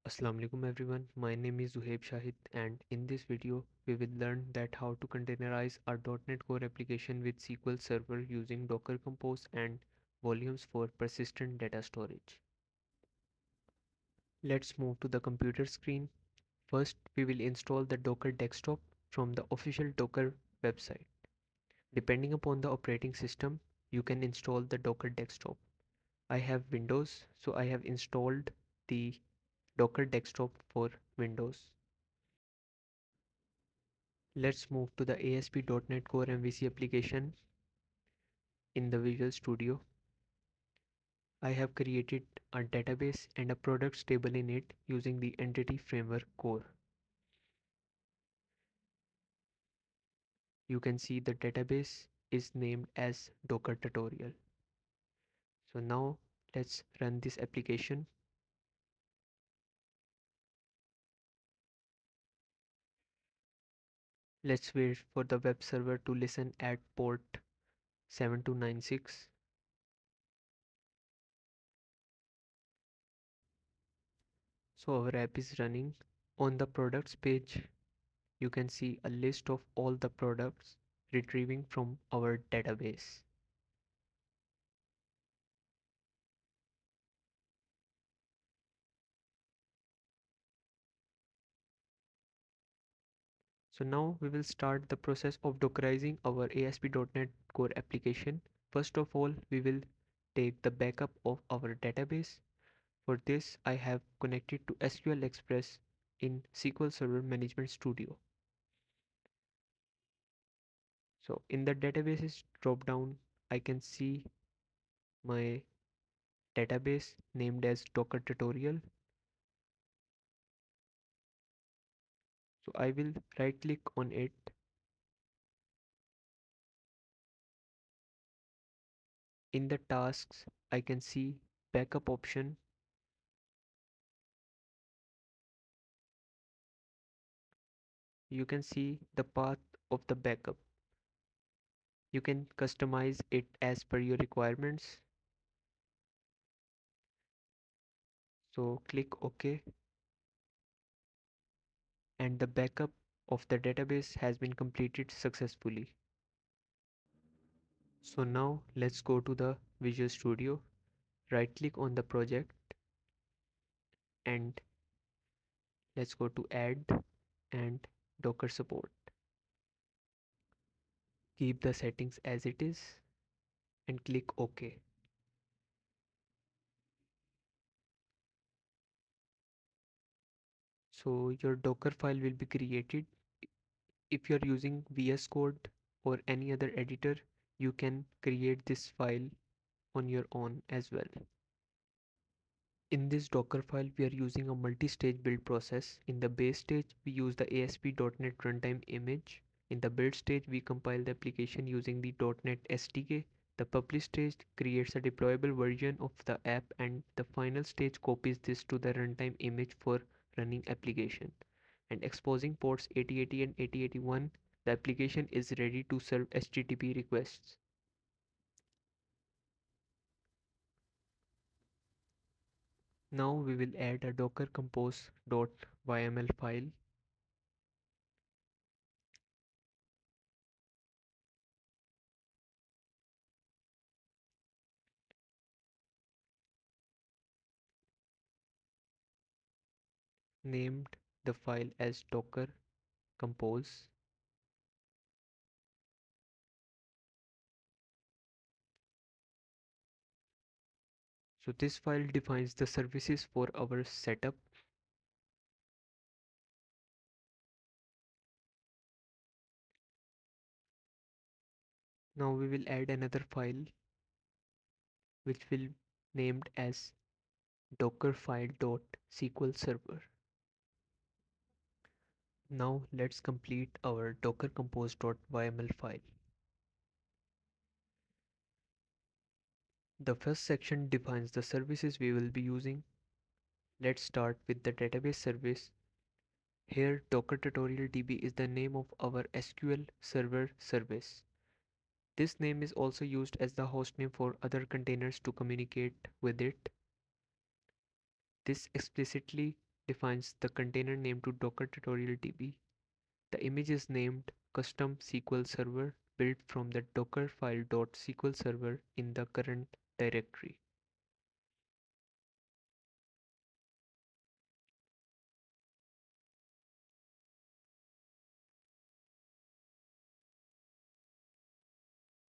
Assalamu alaikum everyone, my name is Zuhaib Shahid and in this video we will learn that how to containerize our .NET Core application with SQL Server using Docker Compose and volumes for persistent data storage. Let's move to the computer screen. First we will install the Docker desktop from the official Docker website. Depending upon the operating system, you can install the Docker desktop. I have Windows, so I have installed the Docker desktop for Windows. Let's move to the ASP.NET Core MVC application in the Visual Studio. I have created a database and a products table in it using the Entity Framework core. You can see the database is named as Docker tutorial. So now let's run this application. Let's wait for the web server to listen at port 7296. So our app is running. On the products page, you can see a list of all the products retrieving from our database. So now we will start the process of Dockerizing our ASP.NET Core application. First of all, we will take the backup of our database. For this, I have connected to SQL Express in SQL Server Management Studio. So in the databases drop down, I can see my database named as Docker tutorial. So I will right click on it. In the tasks, I can see backup option. You can see the path of the backup. You can customize it as per your requirements. So click OK and the backup of the database has been completed successfully. So now let's go to the Visual Studio, right click on the project and let's go to Add and Docker Support. Keep the settings as it is and click OK. So your Docker file will be created. If you're using VS Code or any other editor, you can create this file on your own as well. In this Docker file, we are using a multi-stage build process. In the base stage, we use the ASP.NET Runtime image. In the build stage, we compile the application using the .NET SDK. The publish stage creates a deployable version of the app and the final stage copies this to the runtime image for running application. And exposing ports 8080 and 8081, the application is ready to serve HTTP requests. Now we will add a docker compose.yml file. Named the file as docker compose. So this file defines the services for our setup. Now we will add another file which will named as dockerfile.sql server. Now let's complete our docker compose.yml file. The first section defines the services we will be using. Let's start with the database service. Here Docker tutorial DB is the name of our SQL Server service. This name is also used as the hostname for other containers to communicate with it. This explicitly defines the container name to Docker tutorial DB. The image is named custom SQL Server built from the docker file.sql server in the current directory.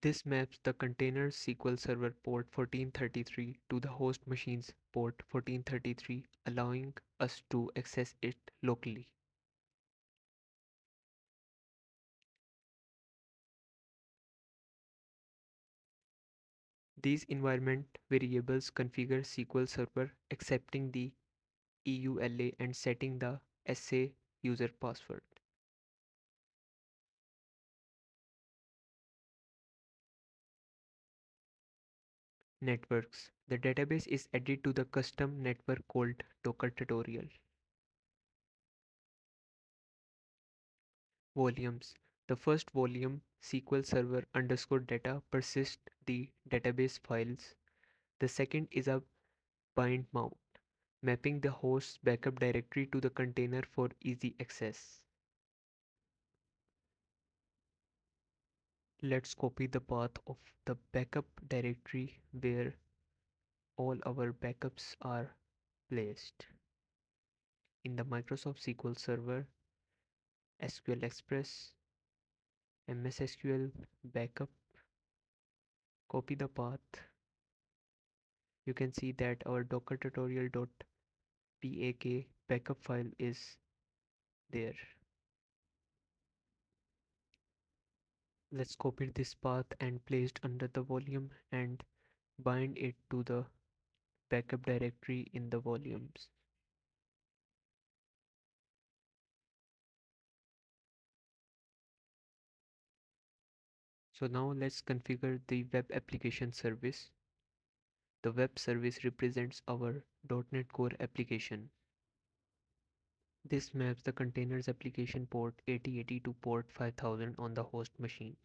This maps the container SQL Server port 1433 to the host machine's port 1433, allowing us to access it locally. These environment variables configure SQL Server, accepting the EULA and setting the SA user password. Networks. The database is added to the custom network called Docker tutorial. Volumes. The first volume, SQL Server underscore data, persists the database files. The second is a bind mount, mapping the host's backup directory to the container for easy access. Let's copy the path of the backup directory where all our backups are placed. In the Microsoft SQL Server, SQL Express, MS SQL backup, copy the path. You can see that our docker tutorial.pak backup file is there. Let's copy this path and place it under the volume and bind it to the backup directory in the volumes. So now let's configure the web application service. The web service represents our .NET Core application. This maps the container's application port 8080 to port 5000 on the host machine.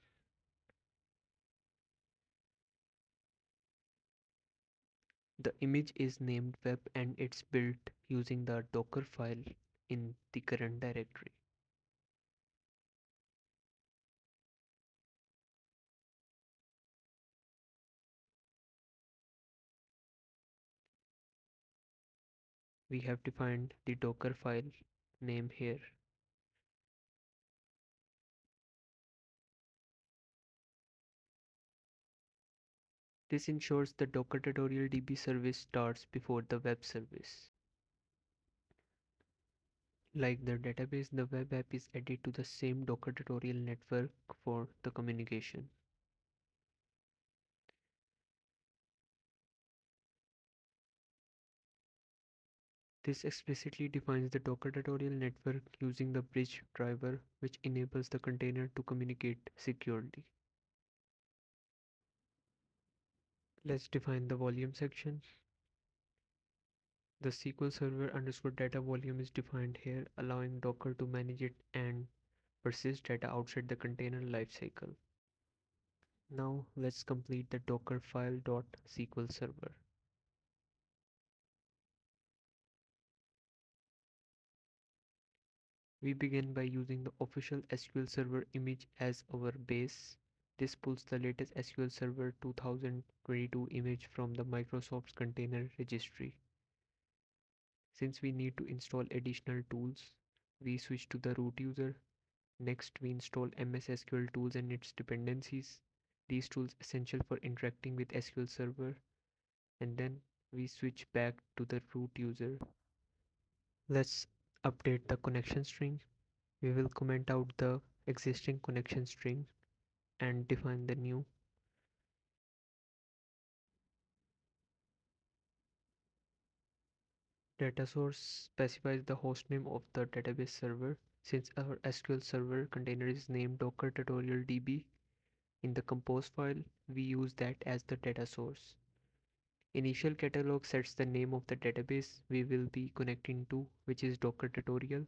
The image is named web and it's built using the Docker file in the current directory. We have defined the Docker file name here. This ensures the Docker tutorial DB service starts before the web service. Like the database, the web app is added to the same Docker tutorial network for the communication. This explicitly defines the Docker tutorial network using the bridge driver, which enables the container to communicate securely. Let's define the volume section. The SQL Server underscore data volume is defined here, allowing Docker to manage it and persist data outside the container lifecycle. Now let's complete the Docker file.sql server. We begin by using the official SQL Server image as our base. This pulls the latest SQL Server 2022 image from the Microsoft's container registry. Since we need to install additional tools, we switch to the root user. Next, we install MS SQL tools and its dependencies. These tools essential for interacting with SQL Server, and then we switch back to the root user. Let's update the connection string. We will comment out the existing connection string and define the new. Data source specifies the hostname of the database server. Since our SQL Server container is named Docker tutorial DB in the compose file, we use that as the data source. Initial catalog sets the name of the database we will be connecting to, which is Docker tutorial.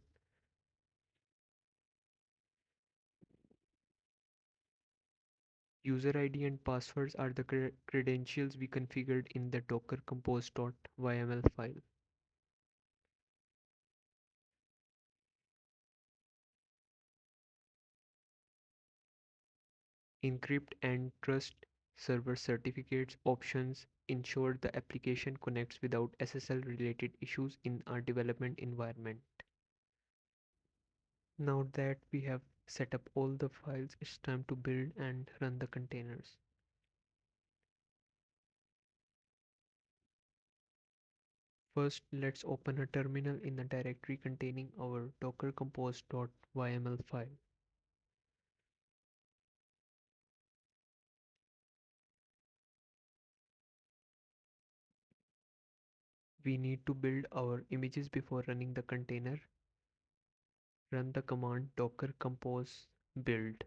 User ID and passwords are the credentials we configured in the docker compose.yml file. Encrypt and trust server certificates options ensure the application connects without SSL related issues in our development environment. Now that we have set up all the files, it's time to build and run the containers. First, let's open a terminal in a directory containing our docker compose.yml file. We need to build our images before running the container. Run the command docker compose build.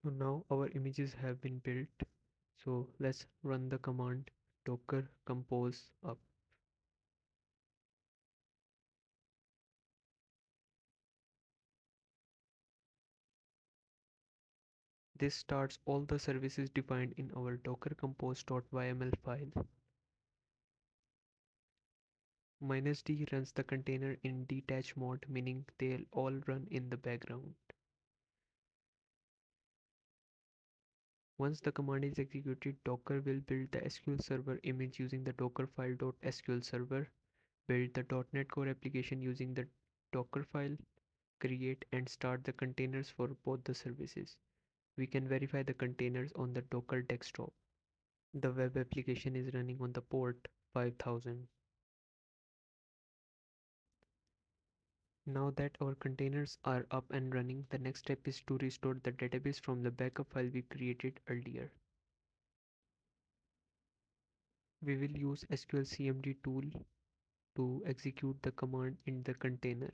So now our images have been built. So let's run the command docker compose up. This starts all the services defined in our docker compose.yml file. -d runs the container in detach mode, meaning they'll all run in the background. Once the command is executed, Docker will build the SQL Server image using the dockerfile.sql server, build the .NET Core application using the Docker file, create and start the containers for both the services. We can verify the containers on the Docker desktop. The web application is running on the port 5000. Now that our containers are up and running, the next step is to restore the database from the backup file we created earlier. We will use SQL CMD tool to execute the command in the container.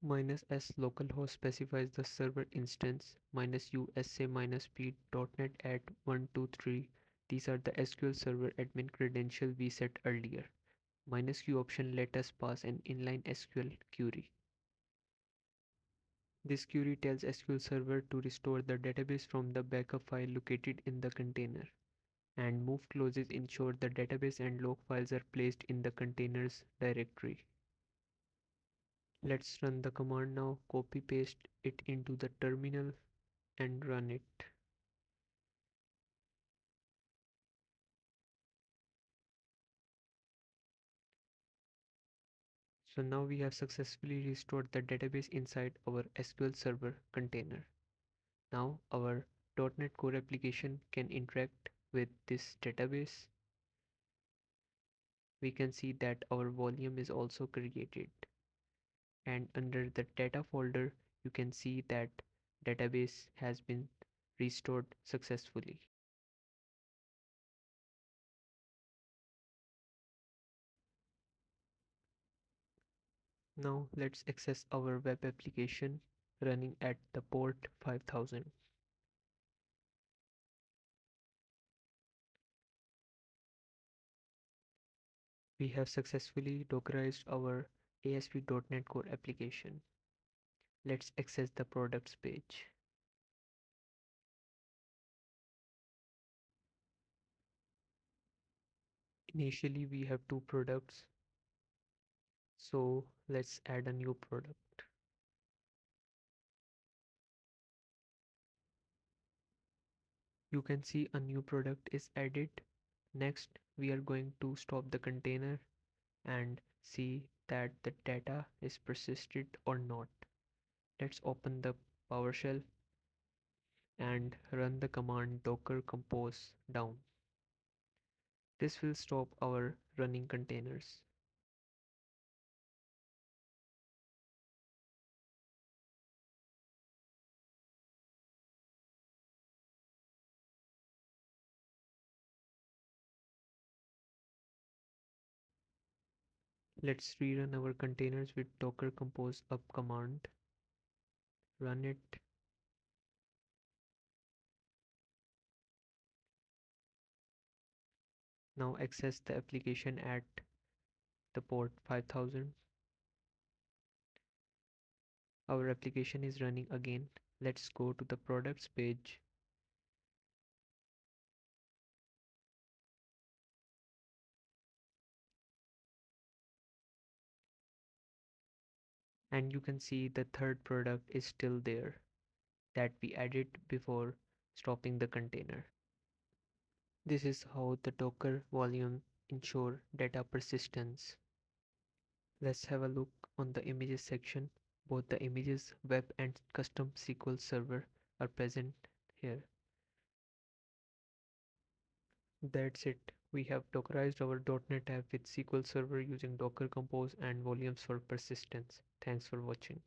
-s localhost specifies the server instance, -usa-p.net at 123. These are the SQL Server admin credential we set earlier. -q option let us pass an inline SQL query. This query tells SQL Server to restore the database from the backup file located in the container, and move clauses ensure the database and log files are placed in the containers directory. Let's run the command now, copy paste it into the terminal and run it. So now we have successfully restored the database inside our SQL Server container. Now our .NET Core application can interact with this database. We can see that our volume is also created, and under the data folder you can see that database has been restored successfully. Now let's access our web application running at the port 5000. We have successfully dockerized our ASP.NET Core application. Let's access the products page. Initially we have two products, so let's add a new product. You can see a new product is added. Next we are going to stop the container and see that the data is persisted or not. Let's open the PowerShell and run the command docker compose down. This will stop our running containers. Let's rerun our containers with docker compose up command. Run it. Now access the application at the port 5000. Our application is running again. Let's go to the products page. And you can see the third product is still there that we added before stopping the container. This is how the Docker volume ensure data persistence. Let's have a look on the images section. Both the images, web and custom SQL Server are present here. That's it. We have Dockerized our .NET app with SQL Server using Docker Compose and volumes for persistence. Thanks for watching.